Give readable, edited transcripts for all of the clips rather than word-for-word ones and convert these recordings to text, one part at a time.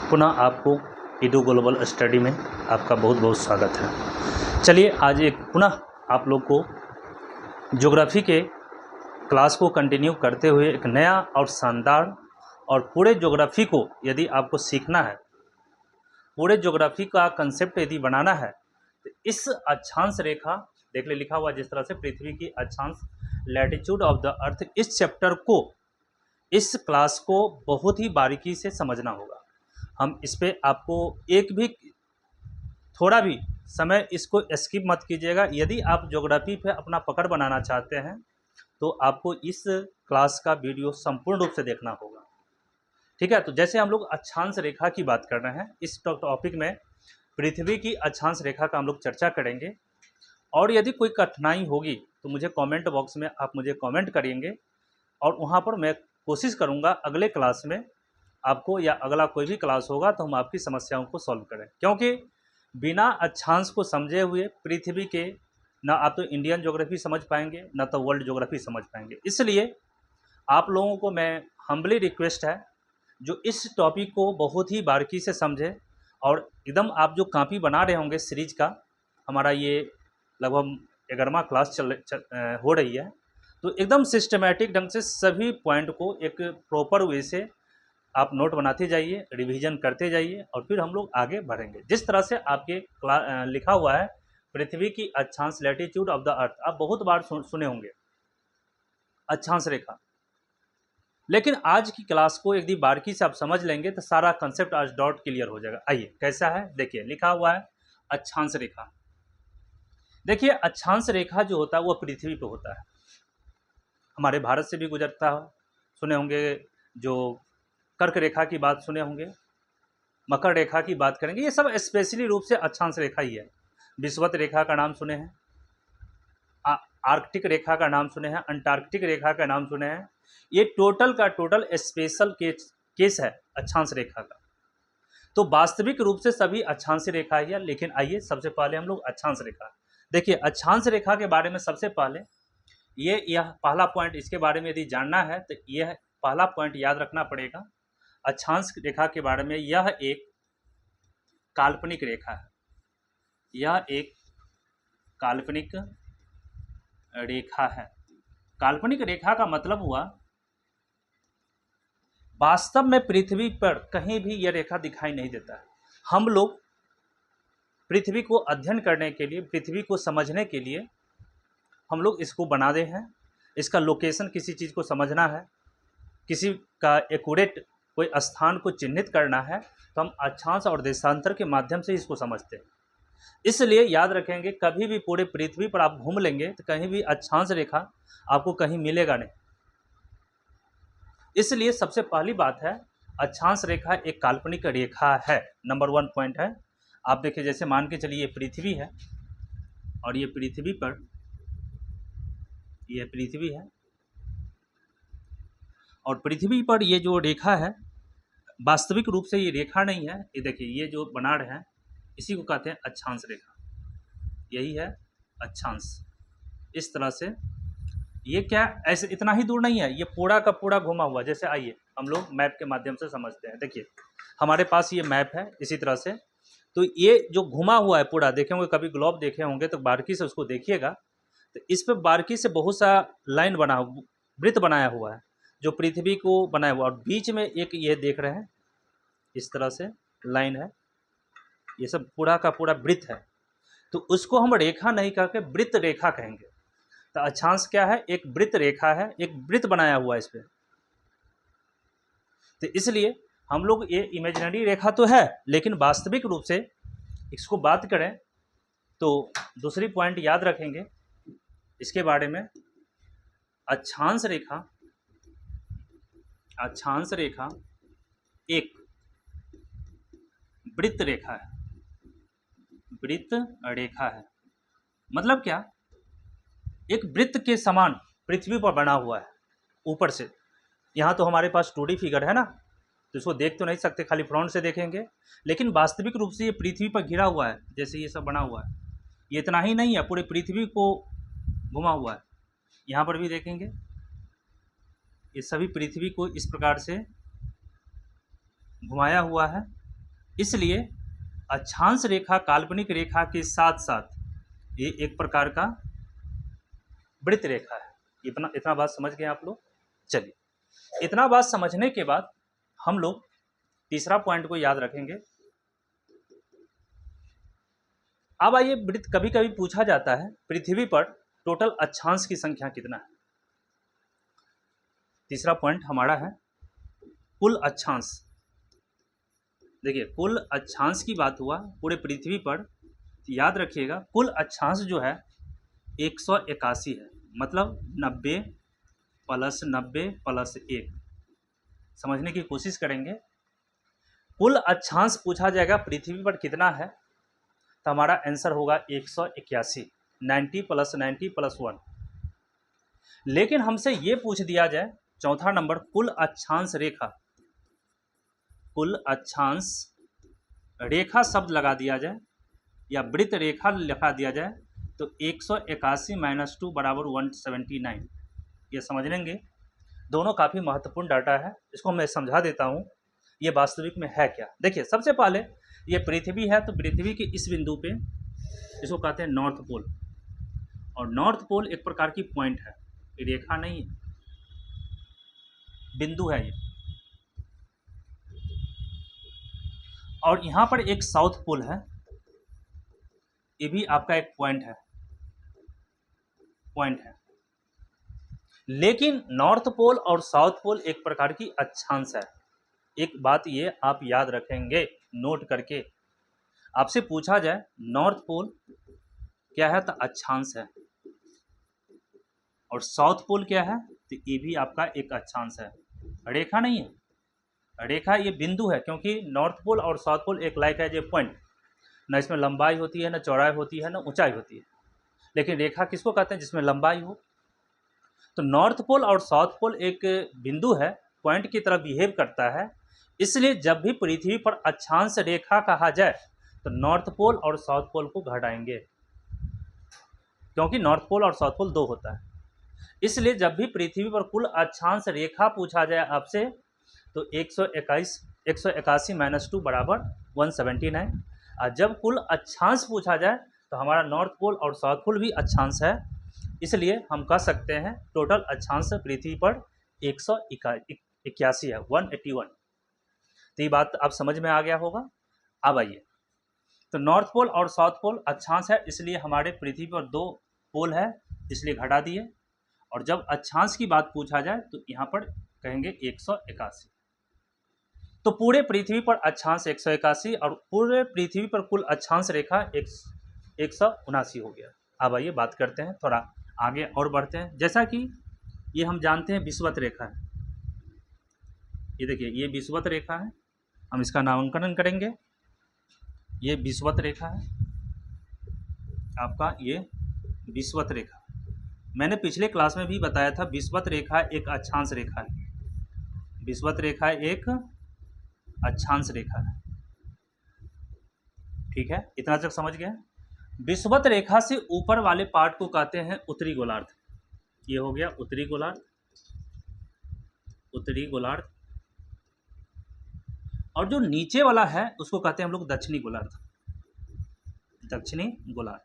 पुनः आपको Edu global study में आपका बहुत बहुत स्वागत है। चलिए आज एक पुनः आप लोग को ज्योग्राफी के क्लास को कंटिन्यू करते हुए एक नया और शानदार और पूरे ज्योग्राफी को यदि आपको सीखना है, पूरे ज्योग्राफी का कंसेप्ट यदि बनाना है तो इस अक्षांश रेखा देख ले लिखा हुआ जिस तरह से पृथ्वी की अक्षांश लैटिट्यूड ऑफ द अर्थ, इस चैप्टर को इस क्लास को बहुत ही बारीकी से समझना होगा। हम इस पे आपको एक भी थोड़ा भी समय इसको स्किप मत कीजिएगा। यदि आप ज्योग्राफी पे अपना पकड़ बनाना चाहते हैं तो आपको इस क्लास का वीडियो संपूर्ण रूप से देखना होगा, ठीक है। तो जैसे हम लोग अक्षांश रेखा की बात कर रहे हैं, इस टॉपिक में पृथ्वी की अक्षांश रेखा का हम लोग चर्चा करेंगे। और यदि कोई कठिनाई होगी तो मुझे कमेंट बॉक्स में आप मुझे कमेंट करेंगे और वहाँ पर मैं कोशिश करूँगा अगले क्लास में आपको, या अगला कोई भी क्लास होगा तो हम आपकी समस्याओं को सॉल्व करें, क्योंकि बिना अक्षांश को समझे हुए पृथ्वी के ना आप तो इंडियन ज्योग्राफी समझ पाएंगे ना तो वर्ल्ड ज्योग्राफी समझ पाएंगे। इसलिए आप लोगों को मैं हम्बली रिक्वेस्ट है जो इस टॉपिक को बहुत ही बारीकी से समझे और एकदम आप जो कॉपी बना रहे होंगे सीरीज का, हमारा ये लगभग 11वां क्लास हो रही है, तो एकदम सिस्टमेटिक ढंग से सभी पॉइंट को एक प्रॉपर वे से आप नोट बनाते जाइए, रिवीजन करते जाइए और फिर हम लोग आगे बढ़ेंगे। जिस तरह से आपके लिखा हुआ है पृथ्वी की अक्षांश लैटिट्यूड ऑफ द अर्थ, आप बहुत बार सुने होंगे अक्षांश रेखा, लेकिन आज की क्लास को यदि बारीकी से आप समझ लेंगे तो सारा कंसेप्ट आज डॉट क्लियर हो जाएगा। आइए कैसा है देखिए, लिखा हुआ है अक्षांश रेखा। देखिए अक्षांश रेखा जो होता है वह पृथ्वी पे होता है, हमारे भारत से भी गुजरता है, सुने होंगे। जो कर्क रेखा की बात सुने होंगे, मकर रेखा की बात करेंगे, ये सब स्पेशली रूप से अक्षांश रेखा ही है। विषुवत रेखा का नाम सुने हैं, आर्कटिक रेखा का नाम सुने हैं, अंटार्कटिक रेखा का नाम सुने हैं। ये टोटल का टोटल स्पेशल केस है अक्षांश रेखा का। तो वास्तविक रूप से सभी अक्षांश रेखा ही है, लेकिन आइए सबसे पहले हम लोग अक्षांश रेखा देखिए। अक्षांश रेखा के बारे में सबसे पहले यह पहला पॉइंट, इसके बारे में यदि जानना है तो यह पहला पॉइंट याद रखना पड़ेगा। अक्षांश रेखा के बारे में, यह एक काल्पनिक रेखा है, यह एक काल्पनिक रेखा है। काल्पनिक रेखा का मतलब हुआ वास्तव में पृथ्वी पर कहीं भी यह रेखा दिखाई नहीं देता है। हम लोग पृथ्वी को अध्ययन करने के लिए, पृथ्वी को समझने के लिए हम लोग इसको बना दे हैं। इसका लोकेशन, किसी चीज़ को समझना है, किसी का एक्यूरेट कोई स्थान को चिन्हित करना है तो हम अक्षांश और देशांतर के माध्यम से इसको समझते हैं। इसलिए याद रखेंगे, कभी भी पूरे पृथ्वी पर आप घूम लेंगे तो कहीं भी अक्षांश रेखा आपको कहीं मिलेगा नहीं। इसलिए सबसे पहली बात है, अक्षांश रेखा एक काल्पनिक रेखा है। नंबर 1 पॉइंट है। आप देखिए, जैसे मान के चलिए ये पृथ्वी है और ये पृथ्वी पर, यह पृथ्वी है और पृथ्वी पर ये जो रेखा है वास्तविक रूप से ये रेखा नहीं है। ये देखिए, ये जो बना रहे हैं इसी को कहते हैं अक्षांश रेखा, यही है अक्षांश। इस तरह से ये क्या ऐसे इतना ही दूर नहीं है, ये पूरा का पूरा घुमा हुआ। जैसे आइए हम लोग मैप के माध्यम से समझते हैं। देखिए हमारे पास ये मैप है इसी तरह से, तो ये जो घुमा हुआ है पूरा, देखे होंगे कभी ग्लोब देखे होंगे तो बारीकी से उसको देखिएगा, तो इस पर बारीकी से बहुत सा लाइन बना, वृत्त बनाया हुआ है जो पृथ्वी को बनाया हुआ, और बीच में एक ये देख रहे हैं इस तरह से लाइन है, ये सब पूरा का पूरा वृत्त है। तो उसको हम रेखा नहीं कह के वृत्त रेखा कहेंगे। तो अक्षांश क्या है? एक वृत्त रेखा है, एक वृत्त बनाया हुआ है इस पर। तो इसलिए हम लोग, ये इमेजिनरी रेखा तो है लेकिन वास्तविक रूप से इसको बात करें तो दूसरी पॉइंट याद रखेंगे इसके बारे में। अक्षांश रेखा, अक्षांश रेखा एक वृत्त रेखा है, वृत्त रेखा है। मतलब क्या? एक वृत्त के समान पृथ्वी पर बना हुआ है ऊपर से। यहाँ तो हमारे पास 2D फिगर है ना, तो इसको देख तो नहीं सकते, खाली फ्रंट से देखेंगे, लेकिन वास्तविक रूप से ये पृथ्वी पर घिरा हुआ है। जैसे ये सब बना हुआ है, ये इतना ही नहीं है, पूरे पृथ्वी को घुमा हुआ है। यहाँ पर भी देखेंगे ये सभी पृथ्वी को इस प्रकार से घुमाया हुआ है इसलिए अक्षांश रेखा काल्पनिक रेखा के साथ साथ ये एक प्रकार का वृत्त रेखा है। इतना इतना बात समझ गए आप लोग। चलिए, इतना बात समझने के बाद हम लोग तीसरा पॉइंट को याद रखेंगे। अब आइए, वृत्त कभी कभी पूछा जाता है पृथ्वी पर टोटल अक्षांश की संख्या कितना है। तीसरा पॉइंट हमारा है कुल अक्षांश। देखिए, कुल अक्षांश की बात हुआ पूरे पृथ्वी पर, याद रखिएगा कुल अक्षांश जो है 181 है, मतलब 90 प्लस 90 प्लस 1। समझने की कोशिश करेंगे। कुल अक्षांश पूछा जाएगा पृथ्वी पर कितना है, तो हमारा आंसर होगा 181, 90 प्लस 90 प्लस 1। लेकिन हमसे ये पूछ दिया जाए चौथा नंबर कुल अक्षांश रेखा, कुल अक्षांश रेखा शब्द लगा दिया जाए या वृत्त रेखा लिखा दिया जाए, तो 181 माइनस 2 बराबर 179। ये समझ लेंगे। दोनों काफ़ी महत्वपूर्ण डाटा है, इसको मैं समझा देता हूँ ये वास्तविक में है क्या। देखिए, सबसे पहले ये पृथ्वी है, तो पृथ्वी के इस बिंदु पे इसको कहते हैं नॉर्थ पोल, और नॉर्थ पोल एक प्रकार की पॉइंट है, ये रेखा नहीं है, बिंदु है ये। और यहाँ पर एक साउथ पोल है, ये भी आपका एक पॉइंट है, लेकिन नॉर्थ पोल और साउथ पोल एक प्रकार की अक्षांश है। एक बात ये आप याद रखेंगे नोट करके, आपसे पूछा जाए नॉर्थ पोल क्या है, तो अक्षांश है, और साउथ पोल क्या है, तो ये भी आपका एक अक्षांश है, रेखा नहीं है। रेखा ये बिंदु है, क्योंकि नॉर्थ पोल और साउथ पोल एक लाइक है, ये पॉइंट, ना इसमें लंबाई होती है, ना चौड़ाई होती है, ना ऊंचाई होती है। लेकिन रेखा किसको कहते हैं, जिसमें लंबाई हो। तो नॉर्थ पोल और साउथ पोल एक बिंदु है, पॉइंट की तरह बिहेव करता है। इसलिए जब भी पृथ्वी पर अक्षांश रेखा कहा जाए तो नॉर्थ पोल और साउथ पोल को घटाएंगे, क्योंकि नॉर्थ पोल और साउथ पोल दो होता है। इसलिए जब भी पृथ्वी पर कुल अक्षांश रेखा पूछा जाए आपसे, तो 181 माइनस 2 बराबर 179। और जब कुल अक्षांश पूछा जाए तो हमारा नॉर्थ पोल और साउथ पोल भी अक्षांश है, इसलिए हम कह सकते हैं टोटल अक्षांश पृथ्वी पर 181 है, 181। तो ये बात आप समझ में आ गया होगा। अब आइए, तो नॉर्थ पोल और साउथ पोल अक्षांश है, इसलिए हमारे पृथ्वी पर दो पोल है, इसलिए घटा दिए। और जब अक्षांश की बात पूछा जाए तो यहाँ पर कहेंगे 181। तो पूरे पृथ्वी पर अक्षांश 181 और पूरे पृथ्वी पर कुल अक्षांश रेखा 179 हो गया। अब आइए बात करते हैं, थोड़ा आगे और बढ़ते हैं। जैसा कि ये हम जानते हैं विषुवत रेखा है, ये देखिए ये विषुवत रेखा है, हम इसका नामांकन करेंगे। ये विषुवत रेखा है आपका, ये विषुवत रेखा। मैंने पिछले क्लास में भी बताया था विषुवत रेखा एक अक्षांश रेखा है, विषुवत रेखा एक अक्षांश रेखा है। ठीक है, इतना तक समझ गए। विषुवत रेखा से ऊपर वाले पार्ट को कहते हैं उत्तरी गोलार्ध। ये हो गया उत्तरी गोलार्ध, उत्तरी गोलार्ध। और जो नीचे वाला है उसको कहते हैं हम लोग दक्षिणी गोलार्ध, दक्षिणी गोलार्ध।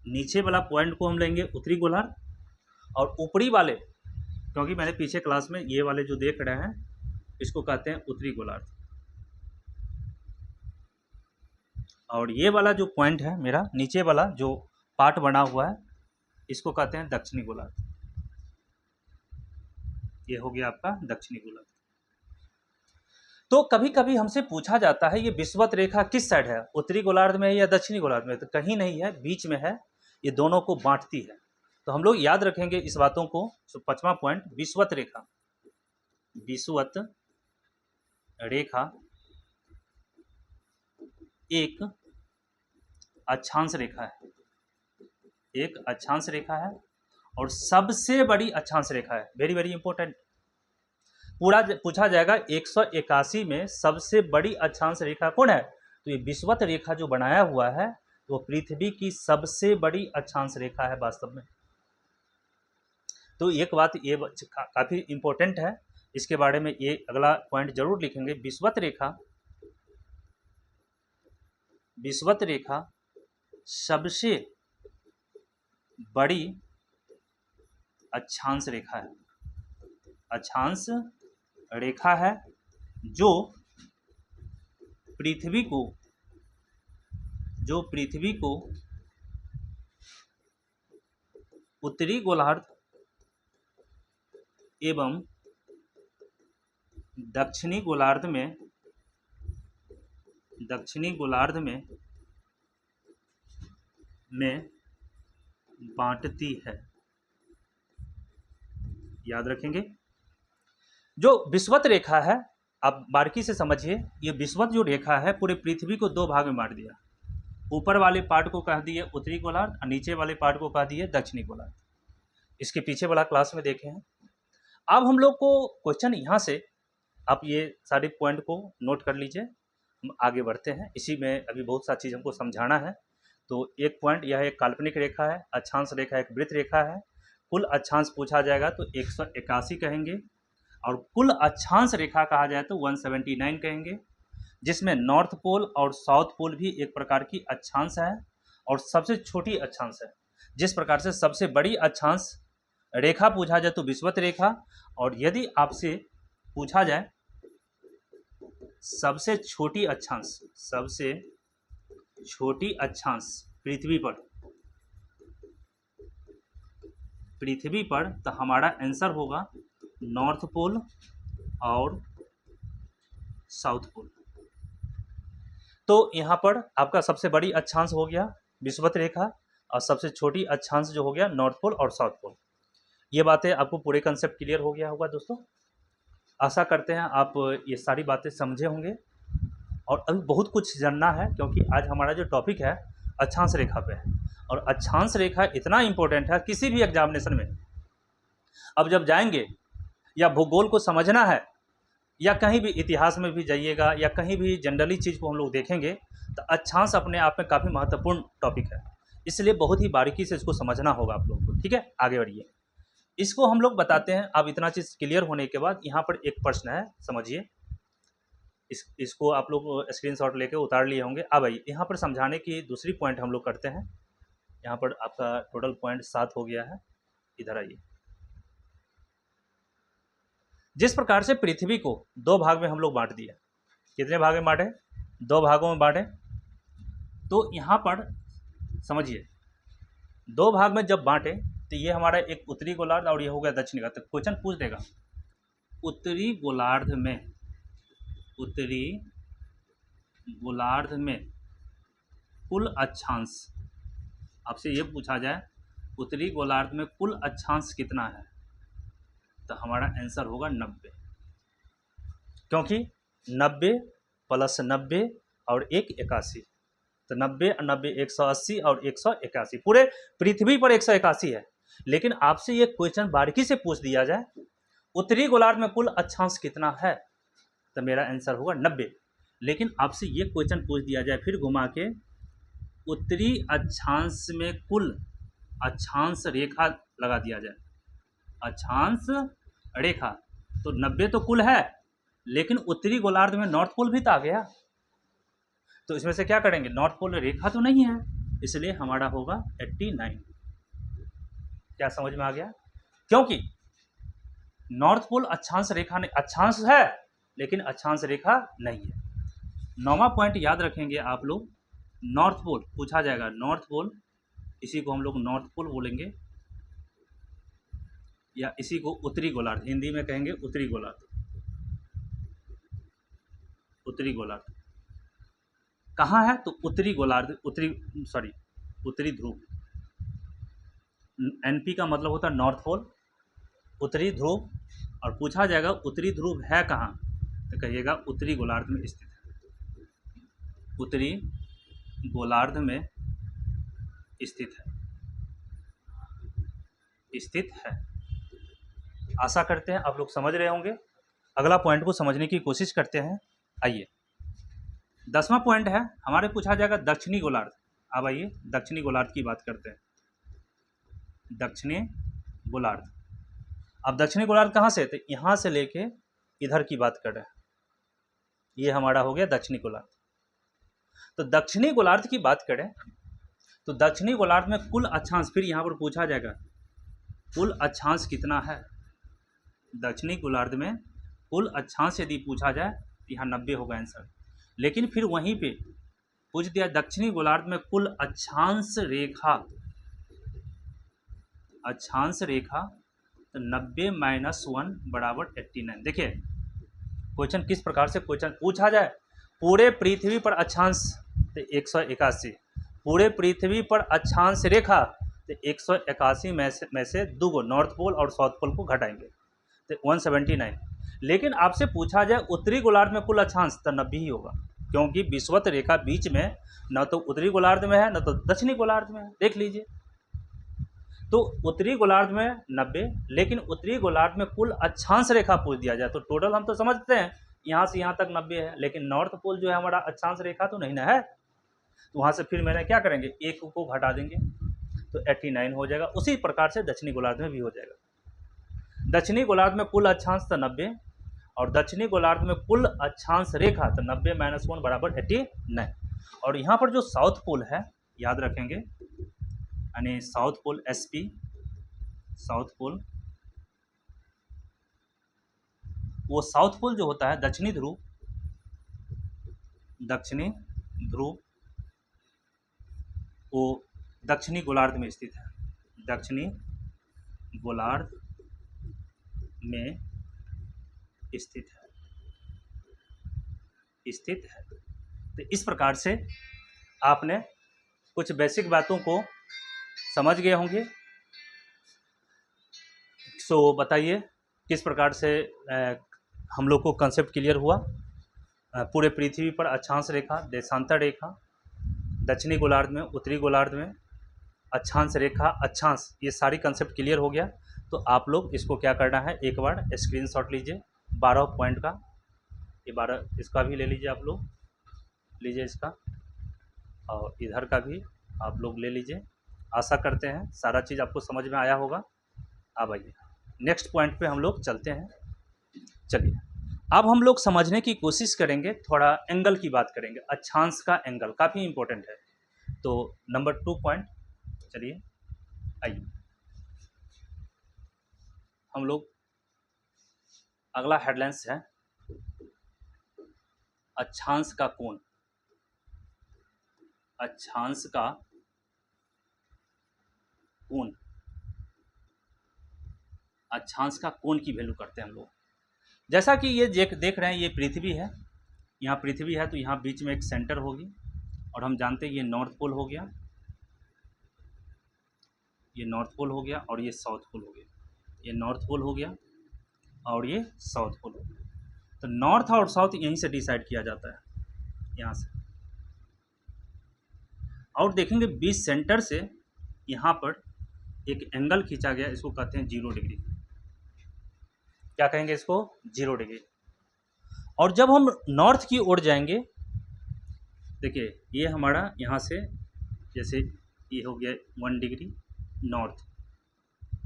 नीचे वाला पॉइंट को हम लेंगे उत्तरी गोलार्ध, और ऊपरी वाले, क्योंकि मैंने पीछे क्लास में ये वाले जो देख रहे हैं इसको कहते हैं उत्तरी गोलार्ध, और ये वाला जो पॉइंट है मेरा नीचे वाला जो पार्ट बना हुआ है इसको कहते हैं दक्षिणी गोलार्ध। ये हो गया आपका दक्षिणी गोलार्ध। तो कभी कभी हमसे पूछा जाता है ये विषुवत रेखा किस साइड है, उत्तरी गोलार्ध में है या दक्षिणी गोलार्ध में, तो कहीं नहीं है, बीच में है, ये दोनों को बांटती है। तो हम लोग याद रखेंगे इस बातों को। तो 5वां पॉइंट, विषुवत रेखा, विषुवत रेखा एक अक्षांश रेखा है, एक अक्षांश रेखा है और सबसे बड़ी अक्षांश रेखा है। वेरी वेरी इंपॉर्टेंट, पूरा पूछा जाएगा 181 में सबसे बड़ी अक्षांश रेखा कौन है, तो ये विषुवत रेखा जो बनाया हुआ है वो पृथ्वी की सबसे बड़ी अक्षांश रेखा है वास्तव में। तो एक बात ये काफ़ी इंपॉर्टेंट है, इसके बारे में ये अगला पॉइंट जरूर लिखेंगे। विषुवत रेखा सबसे बड़ी अक्षांश रेखा है, अक्षांश रेखा है जो पृथ्वी को उत्तरी गोलार्ध एवं दक्षिणी गोलार्ध में बांटती है। याद रखेंगे, जो विषुवत रेखा है, आप बारीकी से समझिए, ये विषुवत जो रेखा है पूरे पृथ्वी को दो भाग में बांट दिया। ऊपर वाले पार्ट को कह दिए उत्तरी गोलार्ध और नीचे वाले पार्ट को कह दिए दक्षिणी गोलार्ध। इसके पीछे वाला क्लास में देखे हैं। अब हम लोग को क्वेश्चन यहाँ से, आप ये सारे पॉइंट को नोट कर लीजिए, हम आगे बढ़ते हैं। इसी में अभी बहुत सा चीज़ हमको समझाना है। तो एक पॉइंट यह एक काल्पनिक रेखा है, अक्षांश रेखा एक वृत्त रेखा है। कुल अक्षांश पूछा जाएगा तो 181 कहेंगे, और कुल अक्षांश रेखा कहा जाए तो 179 कहेंगे, जिसमें नॉर्थ पोल और साउथ पोल भी एक प्रकार की अक्षांश है और सबसे छोटी अक्षांश है। जिस प्रकार से सबसे बड़ी अक्षांश रेखा पूछा जाए तो विषुवत रेखा, और यदि आपसे पूछा जाए सबसे छोटी अक्षांश पृथ्वी पर तो हमारा आंसर होगा नॉर्थ पोल और साउथ पोल। तो यहाँ पर आपका सबसे बड़ी अक्षांश हो गया विषुवत रेखा, और सबसे छोटी अक्षांश जो हो गया नॉर्थ पोल और साउथ पोल। ये बातें आपको पूरे कंसेप्ट क्लियर हो गया होगा दोस्तों। आशा करते हैं आप ये सारी बातें समझे होंगे। और अभी बहुत कुछ जानना है, क्योंकि आज हमारा जो टॉपिक है अक्षांश रेखा पे है, और अक्षांश रेखा इतना इम्पोर्टेंट है किसी भी एग्जामिनेशन में। अब जब जाएंगे या भूगोल को समझना है, या कहीं भी इतिहास में भी जाइएगा, या कहीं भी जनरली चीज़ को हम लोग देखेंगे, तो अक्षांश अपने आप में काफ़ी महत्वपूर्ण टॉपिक है। इसलिए बहुत ही बारीकी से इसको समझना होगा आप लोगों को। ठीक है, आगे बढ़िए। इसको हम लोग बताते हैं। अब इतना चीज़ क्लियर होने के बाद यहाँ पर एक प्रश्न है, समझिए। इसको आप लोग स्क्रीनशॉट लेके उतार लिए होंगे। अब आइए यहाँ पर समझाने की दूसरी पॉइंट हम लोग करते हैं। यहाँ पर आपका टोटल पॉइंट 7 हो गया है। इधर आइए। जिस प्रकार से पृथ्वी को दो भाग में हम लोग बांट दिया, कितने भाग में बांटे? 2 भागों में बांटे। तो यहाँ पर समझिए, 2 भाग में जब बांटे तो ये हमारा एक उत्तरी गोलार्ध और ये हो गया दक्षिणी गोलार्ध। तो क्वेश्चन पूछ देगा उत्तरी गोलार्ध में कुल अक्षांश, आपसे ये पूछा जाए उत्तरी गोलार्ध में कुल अक्षांश कितना है, तो हमारा आंसर होगा 90, क्योंकि 90 + 90 और 1 81। तो 90 और 90 180 और 181, पूरे पृथ्वी पर 181 है। लेकिन आपसे ये क्वेश्चन बारीकी से पूछ दिया जाए उत्तरी गोलार्ध में कुल अक्षांश कितना है, तो मेरा आंसर होगा 90। लेकिन आपसे ये क्वेश्चन पूछ दिया जाए फिर घुमा के उत्तरी अक्षांश में कुल अक्षांश रेखा लगा दिया जाए, अक्षांश रेखा, तो 90 तो कुल है, लेकिन उत्तरी गोलार्ध में नॉर्थ पोल भी तो आ गया। तो इसमें से क्या करेंगे, नॉर्थ पोल रेखा तो नहीं है, इसलिए हमारा होगा 89। क्या समझ में आ गया? क्योंकि नॉर्थ पोल अक्षांश रेखा नहीं, अक्षांश है लेकिन अक्षांश रेखा नहीं है। 9वां पॉइंट याद रखेंगे आप लोग, नॉर्थ पोल पूछा जाएगा, नॉर्थ पोल, इसी को हम लोग नॉर्थ पोल बोलेंगे, या इसी को उत्तरी गोलार्ध, हिंदी में कहेंगे उत्तरी गोलार्ध। उत्तरी गोलार्ध कहाँ है, तो उत्तरी गोलार्ध, उत्तरी ध्रुव। एनपी का मतलब होता है नॉर्थ पोल, उत्तरी ध्रुव। और पूछा जाएगा उत्तरी ध्रुव है कहाँ, तो कहिएगा उत्तरी गोलार्ध में स्थित है, उत्तरी गोलार्ध में स्थित है। आशा करते हैं आप लोग समझ रहे होंगे। अगला पॉइंट को समझने की कोशिश करते हैं। आइए, 10वां पॉइंट है हमारे, पूछा जाएगा दक्षिणी गोलार्ध। अब आइए दक्षिणी गोलार्ध की बात करते हैं। दक्षिणी गोलार्ध, अब दक्षिणी गोलार्ध कहाँ से, तो यहाँ से लेके इधर की बात कर रहे हैं, ये हमारा हो गया दक्षिणी गोलार्ध। तो दक्षिणी गोलार्ध की बात करें तो दक्षिणी गोलार्ध में कुल अक्षांश, फिर यहाँ पर पूछा जाएगा कुल अक्षांश कितना है। दक्षिणी गोलार्ध में कुल अक्षांश यदि पूछा जाए तो यहाँ 90 होगा आंसर। लेकिन फिर वहीं पे पूछ दिया दक्षिणी गोलार्ध में कुल अक्षांश रेखा, अक्षांश रेखा तो 90 - 1 = 89। देखिए क्वेश्चन किस प्रकार से क्वेश्चन पूछा जाए, पूरे पृथ्वी पर अक्षांश तो 181, पूरे पृथ्वी पर अक्षांश रेखा तो 181 में से 2 को नॉर्थ पोल और साउथ पोल को घटाएंगे तो 179। लेकिन आपसे पूछा जाए उत्तरी गोलार्ध में कुल अक्षांश तो 90 ही होगा, क्योंकि विषुवत रेखा बीच में न तो उत्तरी गोलार्ध में है न तो दक्षिणी गोलार्ध में है। देख लीजिए, तो उत्तरी गोलार्ध में 90, लेकिन उत्तरी गोलार्ध में कुल अक्षांश रेखा पूछ दिया जाए तो टोटल हम तो समझते हैं यहाँ से यहाँ तक 90 है, लेकिन नॉर्थ पोल जो है हमारा अक्षांश रेखा तो नहीं ना है, तो वहाँ से फिर मैंने क्या करेंगे, एक को घटा देंगे तो 89 हो जाएगा। उसी प्रकार से दक्षिणी गोलार्ध में भी हो जाएगा। दक्षिणी गोलार्ध में कुल अक्षांश तो 90 और दक्षिणी गोलार्ध में कुल अक्षांश रेखा तो 90 - 1 = 89। और यहाँ पर जो साउथ पोल है याद रखेंगे, यानी south pole SP, south pole, वो साउथ पोल जो होता है दक्षिणी ध्रुव, दक्षिणी ध्रुव वो दक्षिणी गोलार्ध में स्थित है, दक्षिणी गोलार्ध में स्थित है। तो इस प्रकार से आपने कुछ बेसिक बातों को समझ गए होंगे। सो बताइए किस प्रकार से हम लोग को कंसेप्ट क्लियर हुआ। पूरे पृथ्वी पर अक्षांश रेखा, देशांतर रेखा, दक्षिणी गोलार्ध में, उत्तरी गोलार्ध में अक्षांश रेखा, अक्षांश, ये सारी कंसेप्ट क्लियर हो गया। तो आप लोग इसको क्या करना है, एक बार स्क्रीनशॉट लीजिए 12 पॉइंट का, ये 12 इसका भी ले लीजिए, आप लोग लीजिए इसका, और इधर का भी आप लोग ले लीजिए। आशा करते हैं सारा चीज़ आपको समझ में आया होगा। अब आइए नेक्स्ट पॉइंट पे हम लोग चलते हैं। चलिए अब हम लोग समझने की कोशिश करेंगे, थोड़ा एंगल की बात करेंगे। अक्षांश का एंगल काफ़ी इंपॉर्टेंट है। तो नंबर 2 पॉइंट, चलिए आइए हम लोग, अगला हेडलाइंस है अक्षांश का कोण। अक्षांश का कोण, अक्षांश का कोण की वैल्यू करते हैं हम लोग। जैसा कि ये देख रहे हैं, ये पृथ्वी है, यहाँ पृथ्वी है तो यहाँ बीच में एक सेंटर होगी, और हम जानते हैं ये नॉर्थ पोल हो गया, ये नॉर्थ पोल हो गया, और ये साउथ पोल हो गया, ये नॉर्थ पोल हो गया और ये साउथ पोल हो गया। तो नॉर्थ और साउथ यहीं से डिसाइड किया जाता है, यहाँ से। और देखेंगे बीच सेंटर से यहाँ पर एक एंगल खींचा गया, इसको कहते हैं 0 डिग्री। क्या कहेंगे इसको, 0 डिग्री। और जब हम नॉर्थ की ओर जाएंगे, देखिए ये हमारा यहाँ से, जैसे ये हो गया 1 डिग्री नॉर्थ,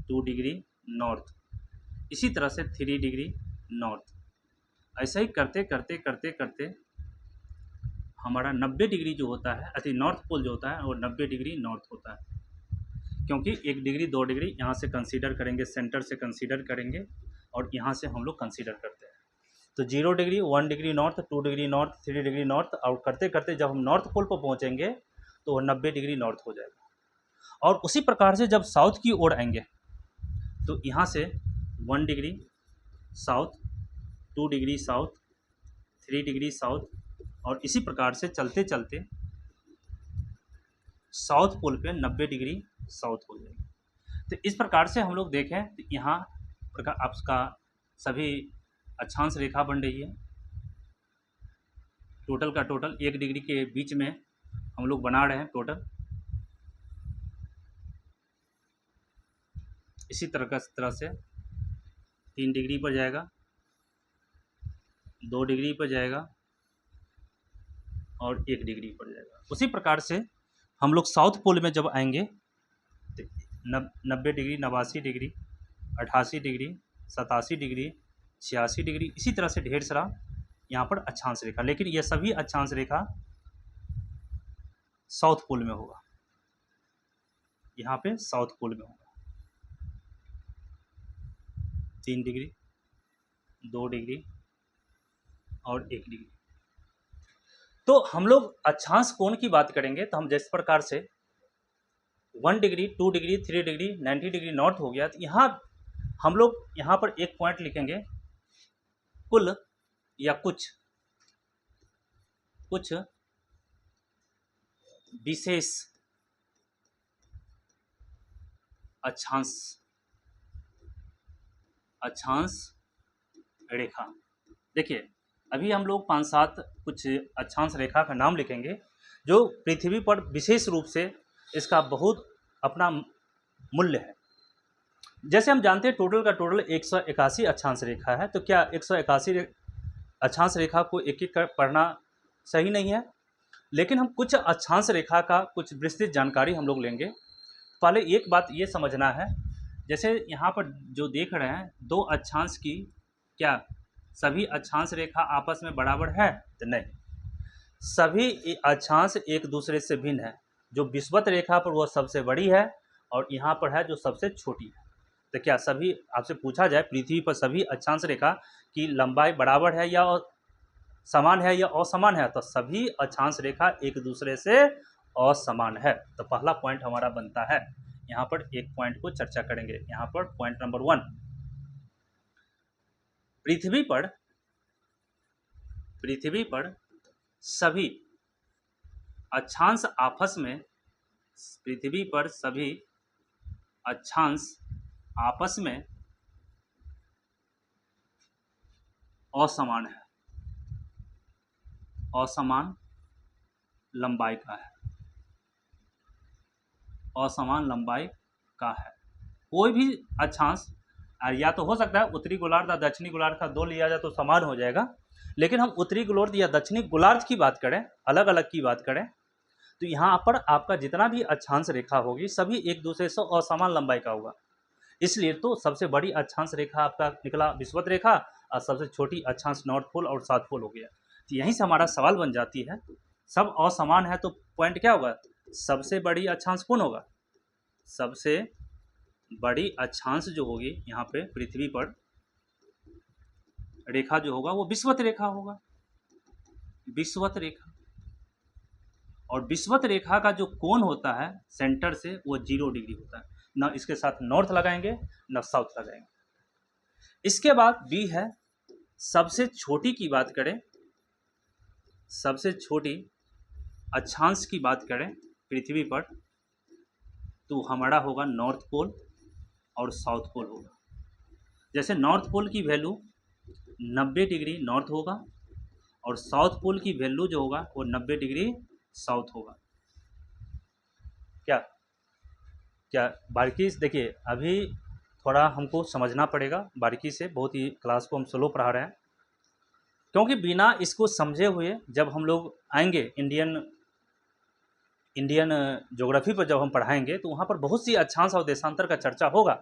2 डिग्री नॉर्थ, इसी तरह से 3 डिग्री नॉर्थ, ऐसा ही करते करते करते करते हमारा 90 डिग्री जो होता है, अति नॉर्थ पोल जो होता है वो 90 डिग्री नॉर्थ होता है, क्योंकि 1 डिग्री 2 डिग्री यहाँ से कंसीडर करेंगे, सेंटर से कंसीडर करेंगे, और यहाँ से हम लोग कंसीडर करते हैं। तो 0 degree, 1 degree north, 2 degree north, 3 degree north, और करते करते जब हम नॉर्थ पोल पर पहुँचेंगे तो वो 90 डिग्री नॉर्थ हो जाएगा। और उसी प्रकार से जब साउथ की ओर आएंगे तो यहाँ से 1 degree south, 2 degree south, 3 degree south, और इसी प्रकार से चलते चलते साउथ पोल पे 90 डिग्री साउथ हो जाएगी। तो इस प्रकार से हम लोग देखें तो यहाँ प्रकार आपका सभी अक्षांश रेखा बन रही है। टोटल का टोटल 1 डिग्री के बीच में हम लोग बना रहे हैं टोटल। इसी तरह से 3 डिग्री पर जाएगा, 2 डिग्री पर जाएगा, और 1 डिग्री पर जाएगा। उसी प्रकार से हम लोग साउथ पोल में जब आएंगे तो 90 degree, 89 degree, 88 degree, 87 degree, 86 degree. इसी तरह से ढेर सारा यहाँ पर अक्षांश रेखा, लेकिन ये सभी अक्षांश रेखा साउथ पोल में होगा, यहाँ पे साउथ पोल में होगा। 3 डिग्री, 2 डिग्री और 1 डिग्री। तो हम लोग अक्षांश कोण की बात करेंगे तो हम जिस प्रकार से 1 degree, 2 degree, 3 degree, 90 degree north हो गया, तो यहाँ हम लोग यहाँ पर एक पॉइंट लिखेंगे, कुल या कुछ विशेष अक्षांश रेखा। देखिए अभी हम लोग 5-7 कुछ अक्षांश रेखा का नाम लिखेंगे जो पृथ्वी पर विशेष रूप से इसका बहुत अपना मूल्य है। जैसे हम जानते हैं टोटल का टोटल 181 अक्षांश रेखा है, तो क्या 181 अक्षांश रेखा को एक एक कर पढ़ना सही नहीं है, लेकिन हम कुछ अक्षांश रेखा का कुछ विस्तृत जानकारी हम लोग लेंगे। पहले एक बात ये समझना है, जैसे यहाँ पर जो देख रहे हैं 2 अक्षांश की, क्या सभी अक्षांश रेखा आपस में बराबर है? तो नहीं, सभी अक्षांश एक दूसरे से भिन्न है। जो विषुवत रेखा पर वो सबसे बड़ी है और यहाँ पर है जो सबसे छोटी है। तो क्या सभी, आपसे पूछा जाए पृथ्वी पर सभी अक्षांश रेखा की लंबाई बराबर है या समान है या असमान है? तो सभी अक्षांश रेखा एक दूसरे से असमान है। तो पहला पॉइंट हमारा बनता है, यहाँ पर एक पॉइंट को चर्चा करेंगे। यहाँ पर पॉइंट नंबर 1, पृथ्वी पर सभी अक्षांश आपस में, पृथ्वी पर सभी अक्षांश आपस में असमान है, असमान लंबाई का है, असमान लंबाई का है। कोई भी अक्षांश, या तो हो सकता है उत्तरी गोलार्ध और दक्षिणी गोलार्ध का 2 लिया जाए तो समान हो जाएगा, लेकिन हम उत्तरी गोलार्ध या दक्षिणी गोलार्ध की बात करें, अलग अलग की बात करें, तो यहाँ पर आपका जितना भी अक्षांश रेखा होगी सभी एक दूसरे से असमान लंबाई का होगा। इसलिए तो सबसे बड़ी अक्षांश रेखा आपका निकला विषुवत रेखा और सबसे छोटी अक्षांश नॉर्थ पोल और साउथ पोल हो गया। तो यहीं से हमारा सवाल बन जाती है, सब असमान है तो पॉइंट क्या होगा? सबसे बड़ी अक्षांश कौन होगा? सबसे बड़ी अक्षांश जो होगी यहाँ पे पृथ्वी पर रेखा जो होगा वो विषुवत रेखा होगा, विषुवत रेखा। और विषुवत रेखा का जो कोण होता है सेंटर से वो 0 डिग्री होता है, ना इसके साथ नॉर्थ लगाएंगे ना साउथ लगाएंगे। इसके बाद बी है, सबसे छोटी की बात करें, सबसे छोटी अक्षांश की बात करें पृथ्वी पर, तो हमारा होगा नॉर्थ पोल और साउथ पोल होगा। जैसे नॉर्थ पोल की वैल्यू 90 डिग्री नॉर्थ होगा और साउथ पोल की वैल्यू जो होगा वो 90 डिग्री साउथ होगा। क्या क्या बारीकी से देखिए, अभी थोड़ा हमको समझना पड़ेगा बारीकी से, बहुत ही क्लास को हम स्लो पढ़ा रहे हैं, क्योंकि बिना इसको समझे हुए जब हम लोग आएंगे इंडियन ज्योग्राफी पर जब हम पढ़ाएंगे तो वहाँ पर बहुत सी अक्षांश और देशांतर का चर्चा होगा।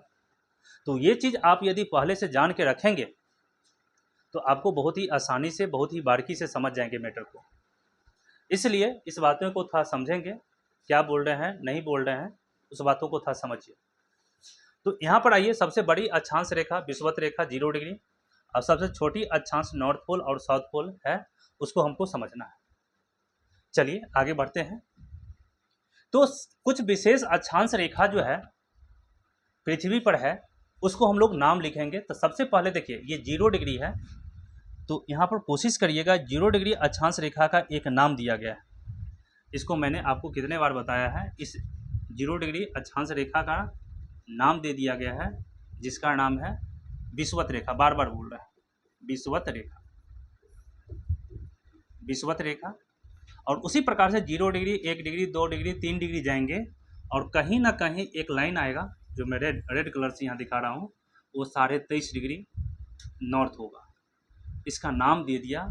तो ये चीज़ आप यदि पहले से जान के रखेंगे तो आपको बहुत ही आसानी से, बहुत ही बारीकी से समझ जाएंगे मैटर को। इसलिए इस बातों को थोड़ा समझेंगे, क्या बोल रहे हैं नहीं बोल रहे हैं, उस बातों को थोड़ा समझिए। तो यहाँ पर आइए, सबसे बड़ी अक्षांश रेखा विषुवत रेखा 0 डिग्री और सबसे छोटी अक्षांश नॉर्थ पोल और साउथ पोल है, उसको हमको समझना है। चलिए आगे बढ़ते हैं। तो कुछ विशेष अक्षांश रेखा जो है पृथ्वी पर है उसको हम लोग नाम लिखेंगे। तो सबसे पहले देखिए ये 0 डिग्री है, तो यहाँ पर कोशिश करिएगा 0 डिग्री अक्षांश रेखा का एक नाम दिया गया है। इसको मैंने आपको कितने बार बताया है, इस 0 डिग्री अक्षांश रेखा का नाम दे दिया गया है जिसका नाम है विषुवत रेखा। बार बार बोल रहा है विषुवत रेखा, विषुवत रेखा। और उसी प्रकार से 0 डिग्री, 1 डिग्री, 2 डिग्री, 3 डिग्री जाएंगे और कहीं ना कहीं एक लाइन आएगा जो मैं रेड कलर से यहाँ दिखा रहा हूँ, वो 23.5 डिग्री नॉर्थ होगा। इसका नाम दे दिया,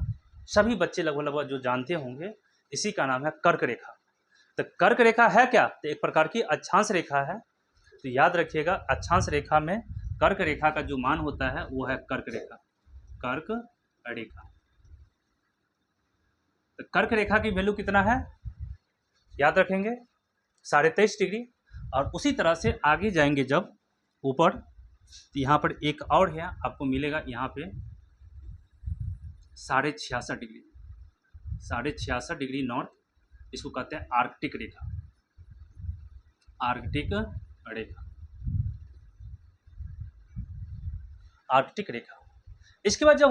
सभी बच्चे लगभग जो जानते होंगे, इसी का नाम है कर्क रेखा। तो कर्क रेखा है क्या? तो एक प्रकार की अक्षांश रेखा है। तो याद रखिएगा अक्षांश रेखा में कर्क रेखा का जो मान होता है वो है कर्क रेखा। कर्क रेखा। तो कर्क रेखा की वैल्यू कितना है याद रखेंगे 23.5 डिग्री। और उसी तरह से आगे जाएंगे जब ऊपर, तो यहाँ पर एक और है आपको मिलेगा यहाँ पे 66.5 डिग्री, 66.5 डिग्री नॉर्थ, इसको कहते हैं आर्कटिक रेखा, आर्कटिक रेखा, आर्कटिक रेखा। इसके बाद जब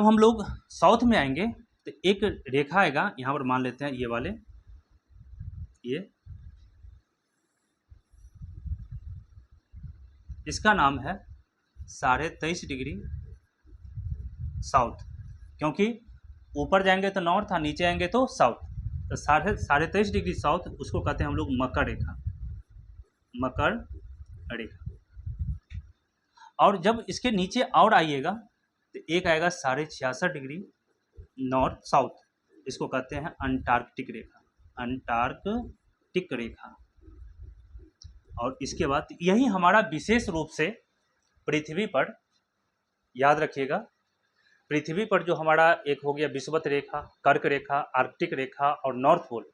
हम लोग साउथ में आएंगे तो एक रेखा आएगा, यहाँ पर मान लेते हैं ये वाले, ये इसका नाम है 23.5 डिग्री साउथ, क्योंकि ऊपर जाएंगे तो नॉर्थ और नीचे आएंगे तो साउथ, तो 23.5 डिग्री साउथ, उसको कहते हैं हम लोग मकर रेखा, मकर रेखा। और जब इसके नीचे और आइएगा तो एक आएगा 66.5 डिग्री नॉर्थ साउथ, इसको कहते हैं अंटार्कटिक रेखा, अंटार्कटिक रेखा। और इसके बाद यही हमारा विशेष रूप से पृथ्वी पर, याद रखिएगा, पृथ्वी पर जो हमारा एक हो गया विषुवत रेखा, कर्क रेखा, आर्कटिक रेखा और नॉर्थ पोल,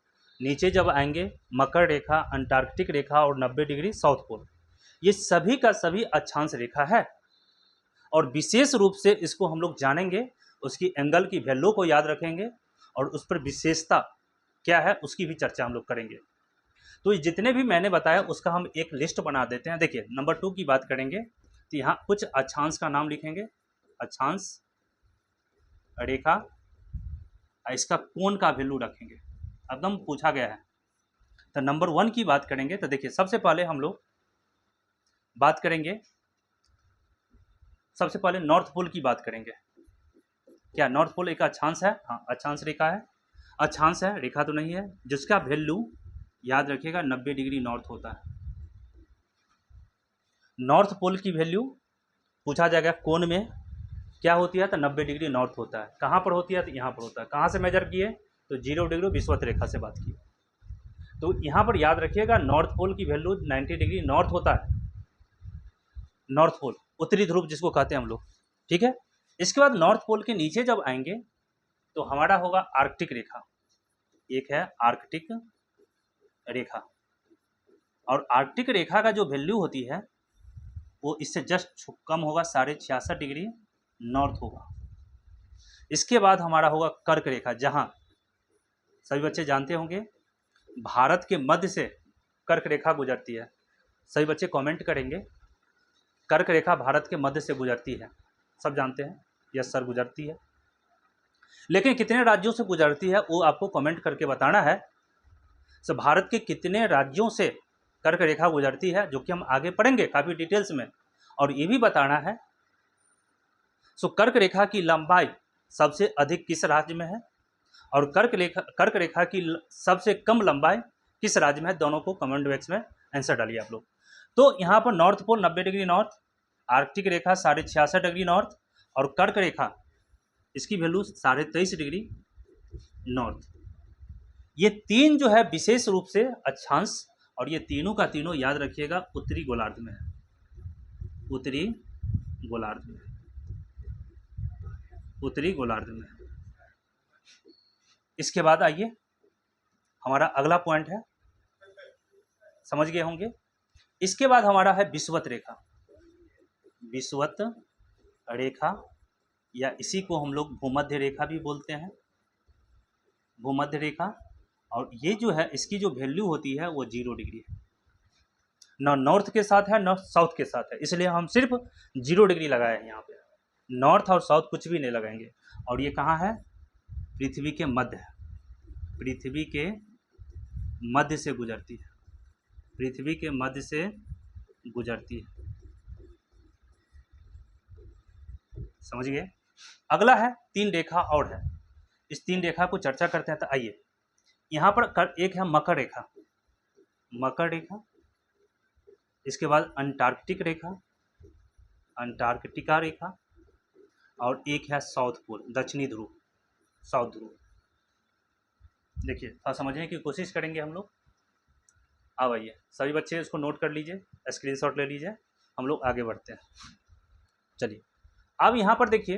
नीचे जब आएंगे मकर रेखा, अंटार्कटिक रेखा और 90 डिग्री साउथ पोल, ये सभी का सभी अक्षांश रेखा है। और विशेष रूप से इसको हम लोग जानेंगे, उसकी एंगल की वैल्यू को याद रखेंगे और उस पर विशेषता क्या है उसकी भी चर्चा हम लोग करेंगे। तो ये जितने भी मैंने बताया उसका हम एक लिस्ट बना देते हैं। देखिए नंबर 2 की बात करेंगे तो यहाँ कुछ अक्षांश का नाम लिखेंगे, अक्षांश रेखा, इसका कोण का वैल्यू रखेंगे, एकदम पूछा गया है। तो नंबर 1 की बात करेंगे तो देखिए सबसे पहले हम लोग बात करेंगे, सबसे पहले नॉर्थ पोल की बात करेंगे। क्या नॉर्थ पोल एक अक्षांश है? हाँ अक्षांश रेखा है, अक्षांश है, रेखा तो नहीं है, जिसका वैल्यू याद रखिएगा 90 डिग्री नॉर्थ होता है। नॉर्थ पोल की वैल्यू पूछा जाएगा कोण में क्या होती है, तो 90 डिग्री नॉर्थ होता है। कहाँ पर होती है? तो यहाँ पर होता है। कहाँ से मेजर किए? तो 0 डिग्री विषुवत रेखा से बात की। तो यहाँ पर याद रखिएगा नॉर्थ पोल की वैल्यू 90 डिग्री नॉर्थ होता है, नॉर्थ पोल, उत्तरी ध्रुव जिसको कहते हैं हम लोग, ठीक है। इसके बाद नॉर्थ पोल के नीचे जब आएंगे तो हमारा होगा आर्कटिक रेखा, एक है आर्कटिक रेखा। और आर्कटिक रेखा का जो वैल्यू होती है वो इससे जस्ट कम होगा, 66.5 डिग्री नॉर्थ होगा। इसके बाद हमारा होगा कर्क रेखा, जहां सभी बच्चे जानते होंगे भारत के मध्य से कर्क रेखा गुजरती है। सभी बच्चे कमेंट करेंगे, कर्क रेखा भारत के मध्य से गुजरती है, सब जानते हैं, यस सर गुजरती है। लेकिन कितने राज्यों से गुजरती है वो आपको कमेंट करके बताना है। सो भारत के कितने राज्यों से कर्क रेखा गुजरती है, जो कि हम आगे पढ़ेंगे काफ़ी डिटेल्स में, और ये भी बताना है सो कर्क रेखा की लंबाई सबसे अधिक किस राज्य में है, और कर्क रेखा की सबसे कम लंबाई किस राज्य में है, दोनों को कमेंट बॉक्स में आंसर डालिए आप लोग। तो यहाँ पर north pole 90 degree north, Arctic रेखा 66.5 डिग्री नॉर्थ, और कर्क रेखा इसकी वैल्यू 23.5 डिग्री नॉर्थ। ये तीन जो है विशेष रूप से अक्षांश, और ये तीनों का तीनों याद रखिएगा उत्तरी गोलार्ध में है, उत्तरी गोलार्ध में, उत्तरी गोलार्ध में। इसके बाद आइए हमारा अगला पॉइंट है, समझ गए होंगे। इसके बाद हमारा है विषुवत रेखा, विषुवत रेखा, या इसी को हम लोग भूमध्य रेखा भी बोलते हैं, भूमध्य रेखा। और ये जो है इसकी जो वैल्यू होती है वो 0 डिग्री है, न नॉर्थ के साथ है न साउथ के साथ है, इसलिए हम सिर्फ 0 डिग्री लगाए हैं यहाँ पे, नॉर्थ और साउथ कुछ भी नहीं लगाएंगे। और ये कहाँ है? पृथ्वी के मध्य है, पृथ्वी के मध्य से गुजरती है, पृथ्वी के मध्य से गुजरती है, समझ गए। अगला है 3 रेखा और है, इस 3 रेखा को चर्चा करते हैं। तो आइए यहाँ पर एक है मकर रेखा, मकर रेखा, इसके बाद अंटार्कटिक रेखा, अंटार्कटिका रेखा, और एक है साउथ पोल, दक्षिणी ध्रुव, साउथ ध्रुव। देखिए थोड़ा समझने की कोशिश करेंगे हम लोग। अब आइए सभी बच्चे इसको नोट कर लीजिए, स्क्रीनशॉट ले लीजिए, हम लोग आगे बढ़ते हैं। चलिए अब यहाँ पर देखिए,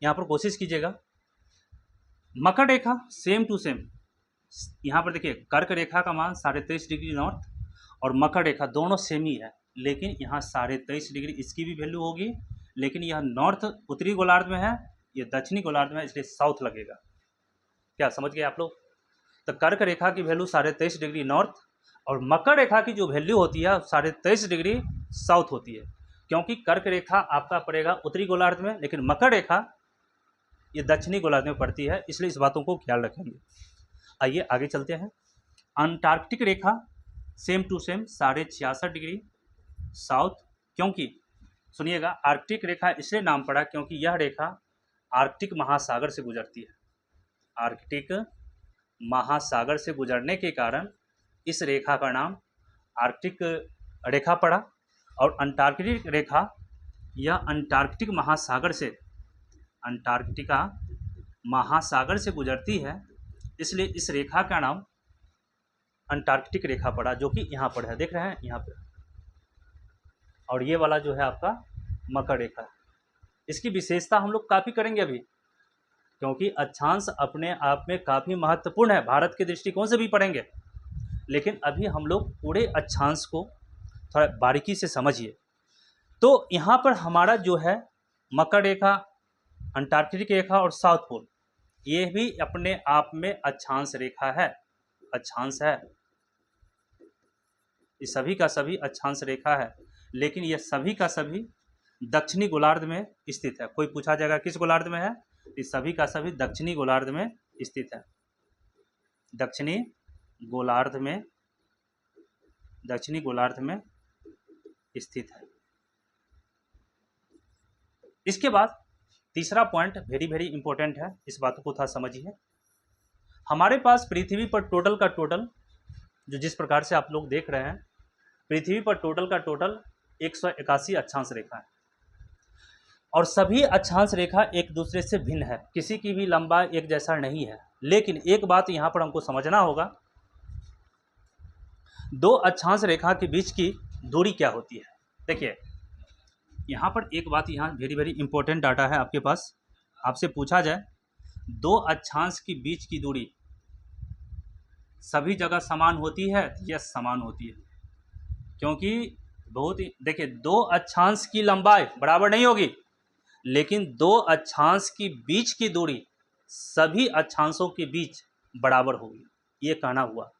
यहाँ पर कोशिश कीजिएगा, मकर रेखा सेम टू सेम, यहाँ पर देखिए कर्क रेखा का मान 23.5 डिग्री नॉर्थ और मकर रेखा दोनों सेम ही है, लेकिन यहाँ 23.5 डिग्री इसकी भी वैल्यू होगी, लेकिन यह नॉर्थ उत्तरी गोलार्ध में है, ये दक्षिणी गोलार्ध में है, इसलिए साउथ लगेगा। क्या समझ गए आप लोग? तो कर्क रेखा की वैल्यू 23.5 डिग्री नॉर्थ और मकर रेखा की जो वैल्यू होती है 23.5 डिग्री साउथ होती है, क्योंकि कर्क रेखा आपका पड़ेगा उत्तरी गोलार्ध में, लेकिन मकर रेखा ये दक्षिणी गोलार्ध में पड़ती है, इसलिए इस बातों को ख्याल रखेंगे। आइए आगे चलते हैं। अंटार्कटिक रेखा same to same 66.5 degree south, क्योंकि सुनिएगा आर्कटिक रेखा इसलिए नाम पड़ा क्योंकि यह रेखा आर्कटिक महासागर से गुजरती है। आर्कटिक महासागर से गुजरने के कारण इस रेखा का नाम आर्कटिक रेखा पड़ा। और अंटार्कटिक रेखा यह अंटार्कटिक महासागर से गुजरती है, इसलिए इस रेखा का नाम अंटार्कटिक रेखा पड़ा, जो कि यहाँ पर है, देख रहे हैं यहाँ पर। और ये वाला जो है आपका मकर रेखा, इसकी विशेषता हम लोग काफ़ी करेंगे अभी, क्योंकि अक्षांश अपने आप में काफ़ी महत्वपूर्ण है, भारत के दृष्टिकोण से भी पढ़ेंगे, लेकिन अभी हम लोग पूरे अक्षांश को थोड़ा बारीकी से समझिए। तो यहाँ पर हमारा जो है मकर रेखा, अंटार्कटिक रेखा और साउथ पोल, ये भी अपने आप में अक्षांश रेखा है, अक्षांश है, ये सभी का सभी अक्षांश रेखा है, लेकिन ये सभी का सभी दक्षिणी गोलार्ध में स्थित है। कोई पूछा जाएगा किस गोलार्ध में है, ये सभी का सभी दक्षिणी गोलार्ध में स्थित है, दक्षिणी गोलार्ध में स्थित है। इसके बाद तीसरा पॉइंट वेरी वेरी इंपॉर्टेंट है, इस बात को थोड़ा समझिए। हमारे पास पृथ्वी पर टोटल का टोटल, जो जिस प्रकार से आप लोग देख रहे हैं, पृथ्वी पर टोटल का टोटल 181 अक्षांश रेखा है, और सभी अक्षांश रेखा एक दूसरे से भिन्न है, किसी की भी लंबाई एक जैसा नहीं है। लेकिन एक बात यहाँ पर हमको समझना होगा, दो अक्षांश रेखा के बीच की दूरी क्या होती है। देखिए यहाँ पर एक बात, यहाँ वेरी वेरी इंपॉर्टेंट डाटा है आपके पास, आपसे पूछा जाए दो अक्षांश के बीच की दूरी सभी जगह समान होती है? यस, समान होती है, क्योंकि बहुत ही देखिए, दो अक्षांश की लंबाई बराबर नहीं होगी, लेकिन दो अक्षांश के बीच की दूरी सभी अक्षांशों के बीच बराबर होगी, ये कहना हुआ।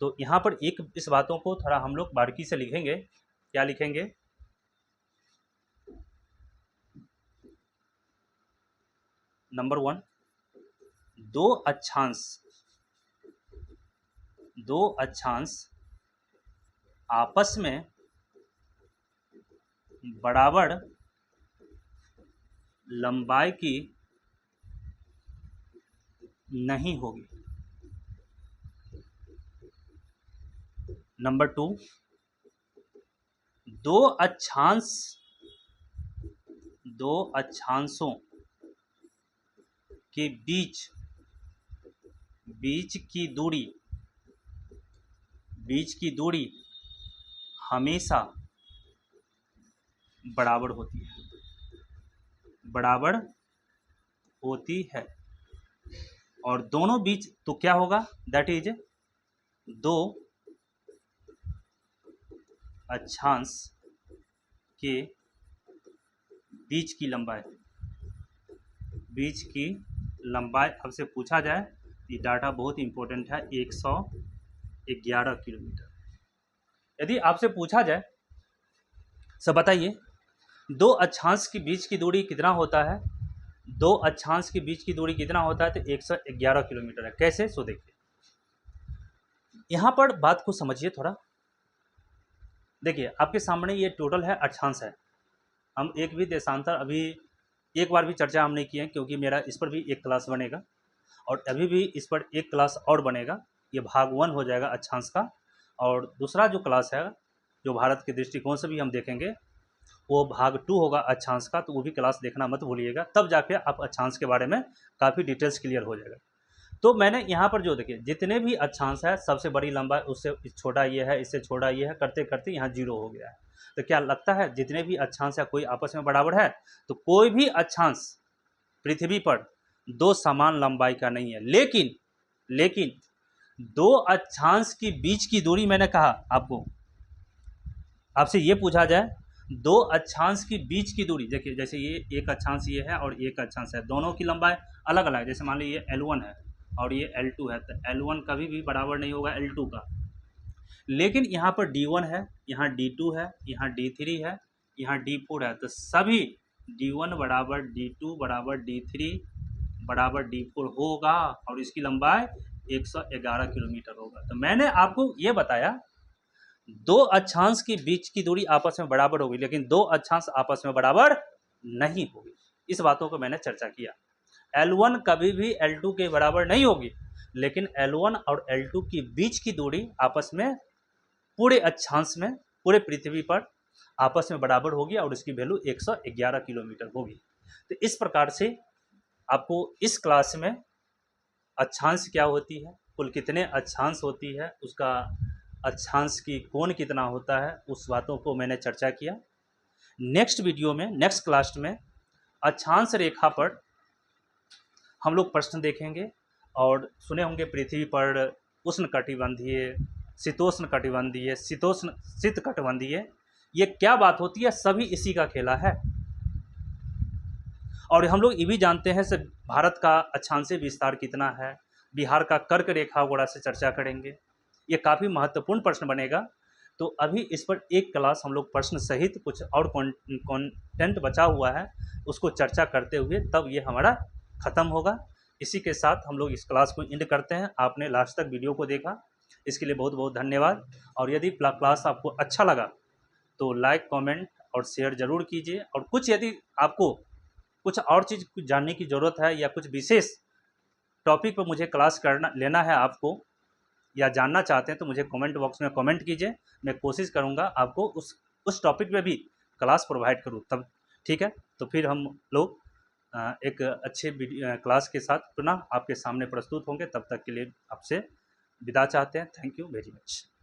तो यहाँ पर एक इस बातों को थोड़ा हम लोग बारीकी से लिखेंगे। क्या लिखेंगे? नंबर 1, दो अक्षांश आपस में बराबर लंबाई की नहीं होगी। नंबर 2, दो अक्षांशों के बीच की दूरी हमेशा बराबर होती है, और दोनों बीच तो क्या होगा, दैट इज दो अक्षांश के बीच की लंबाई आपसे पूछा जाए, ये डाटा बहुत इंपॉर्टेंट है, 111 किलोमीटर। यदि आपसे पूछा जाए सब बताइए दो अक्षांश के बीच की दूरी कितना होता है, दो अक्षांश के बीच की दूरी कितना होता है, तो 111 किलोमीटर है। कैसे? सो देखिए यहाँ पर बात को समझिए थोड़ा। देखिए आपके सामने ये टोटल है अक्षांश है, हम एक भी देशांतर अभी एक बार भी चर्चा हम नहीं किए हैं, क्योंकि मेरा इस पर भी एक क्लास बनेगा और अभी भी इस पर एक क्लास और बनेगा, ये भाग 1 हो जाएगा अक्षांश का, और दूसरा जो क्लास है जो भारत के दृष्टिकोण से भी हम देखेंगे वो भाग 2 होगा अक्षांश का, तो वो भी क्लास देखना मत भूलिएगा, तब जाके आप अक्षांश के बारे में काफ़ी डिटेल्स क्लियर हो जाएगा। तो मैंने यहाँ पर जो देखिए जितने भी अक्षांश है, सबसे बड़ी लंबाई उससे छोटा ये है, इससे छोटा ये है, करते करते यहाँ 0 हो गया है। तो क्या लगता है जितने भी अक्षांश या कोई आपस में बराबर है? तो कोई भी अक्षांश पृथ्वी पर दो समान लंबाई का नहीं है। लेकिन दो अक्षांश के बीच की दूरी, मैंने कहा आपसे ये पूछा जाए दो अक्षांश के बीच की दूरी, देखिए जैसे ये एक अक्षांश ये है और एक अक्षांश है, दोनों की लंबाई अलग अलग है। जैसे मान लीजिए ये L1 है और ये L2 है, तो L1 कभी भी बराबर नहीं होगा L2 का। लेकिन यहाँ पर D1 है, यहाँ D2 है, यहाँ D3 है, यहाँ D4 है, तो सभी D1 बराबर D2 बराबर D3 बराबर D4 होगा और इसकी लंबाई 111 किलोमीटर होगा। तो मैंने आपको ये बताया दो अक्षांश के बीच की दूरी आपस में बराबर होगी, लेकिन दो अक्षांश आपस में बराबर नहीं होगी। इस बातों को मैंने चर्चा किया। L1 कभी भी L2 के बराबर नहीं होगी, लेकिन L1 और L2 के बीच की दूरी आपस में पूरे अक्षांश में, पूरे पृथ्वी पर आपस में बराबर होगी और इसकी वैल्यू 111 किलोमीटर होगी। तो इस प्रकार से आपको इस क्लास में अक्षांश क्या होती है, कुल कितने अक्षांश होती है, उसका अक्षांश की कोण कितना होता है, उस बातों को मैंने चर्चा किया। नेक्स्ट वीडियो में, नेक्स्ट क्लास में अक्षांश रेखा पर हम लोग प्रश्न देखेंगे और सुने होंगे पृथ्वी पर उष्णकटिबंधीय, शीतोष्ण कटिबंधीय, शीत कटिबंधीय, ये क्या बात होती है, सभी इसी का खेला है। और हम लोग ये भी जानते हैं कि भारत का अक्षांशीय विस्तार कितना है, बिहार का कर्क रेखा वगैरह से चर्चा करेंगे। ये काफ़ी महत्वपूर्ण प्रश्न बनेगा। तो अभी इस पर एक क्लास हम लोग प्रश्न सहित कुछ और कंटेंट बचा हुआ है, उसको चर्चा करते हुए तब ये हमारा ख़त्म होगा। इसी के साथ हम लोग इस क्लास को एंड करते हैं। आपने लास्ट तक वीडियो को देखा, इसके लिए बहुत बहुत धन्यवाद। और यदि क्लास आपको अच्छा लगा तो लाइक, कमेंट और शेयर ज़रूर कीजिए। और कुछ यदि आपको कुछ और चीज़ जानने की ज़रूरत है या कुछ विशेष टॉपिक पर मुझे क्लास लेना है आपको या जानना चाहते हैं, तो मुझे कमेंट बॉक्स में कमेंट कीजिए। मैं कोशिश करूंगा आपको उस टॉपिक पे भी क्लास प्रोवाइड करूं तब। ठीक है, तो फिर हम लोग एक अच्छे क्लास के साथ पुनः आपके सामने प्रस्तुत होंगे। तब तक के लिए आपसे विदा चाहते हैं। Thank you very much.